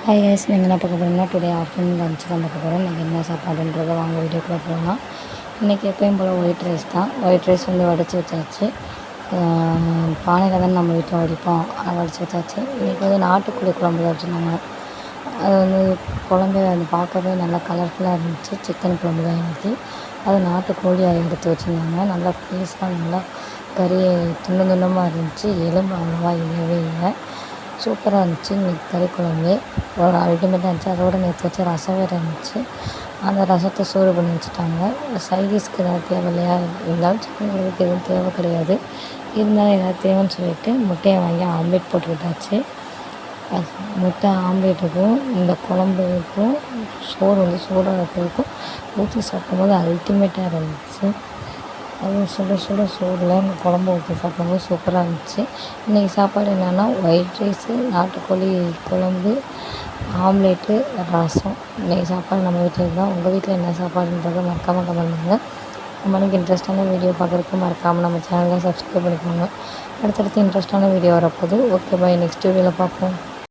Hi guys, நீங்கள் என்ன பார்க்க போகிறீங்கன்னா டுடே ஆஃப்டர்நூன் லஞ்ச் தான் பார்க்க போகிறோம். இன்றைக்கி என்ன சாப்பாடுன்றதை வாங்க வீடியோக்குள்ளே போகலாம். இன்றைக்கி எப்பயும் போல் ஒயிட் ரைஸ் தான். ஒயிட் ரைஸ் வந்து வடித்து வச்சாச்சு. பானையில் தான் நம்ம வீட்டில் வடிப்போம், வடித்து வச்சாச்சு. இன்றைக்கி வந்து நாட்டுக்கோழி குழம்பு தான் வச்சுருந்தாங்க. அது வந்து குழம்பு அது பார்க்கவே நல்லா கலர்ஃபுல்லாக இருந்துச்சு. சிக்கன் குழம்பு தான் இன்றைக்கி. அது நாட்டுக்கோழியாக எடுத்து வச்சுருந்தாங்க. நல்லா பீஸாக நல்லா கறி துண்டமாக இருந்துச்சு. எலும்பு அவ்வளோவா இல்லவே இல்லை. சூப்பராக இருந்துச்சு. இன்றைக்கி கறி குழம்பு ஒரு அல்டிமேட்டாக இருந்துச்சு. அதோடு நேற்று வச்ச ரசம் வேறு இருந்துச்சு. அந்த ரசத்தை சூடு பண்ணி வச்சுட்டாங்க. சைடிஷ்க்கு ஏதாவது தேவையில்லையா இருந்தாலும் சிக்கன் குழம்புக்கு எதுவும் தேவை கிடையாது. இருந்தாலும் ஏதாவது தேவைன்னு சொல்லிவிட்டு முட்டையை வாங்கி ஆம்லேட் போட்டுக்கிட்டாச்சு. முட்டை ஆம்லேட்டுக்கும் இந்த குழம்புக்கும் சோறு வந்து சூடாக இருக்கிறதுக்கும் ஊற்றி சாப்பிடும்போது அல்டிமேட்டாக இருந்துச்சு. அது சுட சுட சோறில் இந்த குழம்பு ஊற்றி சாப்பிடும்போது சூப்பராக இருந்துச்சு. இன்றைக்கி சாப்பாடு என்னென்னா ஒயிட் ரைஸு, நாட்டுக்கோழி குழம்பு, ஆம்லேட்டு, ரசம். இன்றைக்கி சாப்பாடு நம்ம வீட்டில் இருந்தால். உங்கள் வீட்டில் என்ன சாப்பாடுன்றதை மறக்காமல் கமெண்ட் பண்ணுங்கள். நம்மளுக்கு இன்ட்ரெஸ்டான வீடியோ பார்க்குறதுக்கு மறக்காமல் நம்ம சேனலை சப்ஸ்கிரைப் பண்ணிக்கோங்க. அடுத்தடுத்து இன்ட்ரெஸ்டான வீடியோ வரப்போகுது. ஓகே, பாய். நெக்ஸ்ட் வீடியோவில் பார்ப்போம்.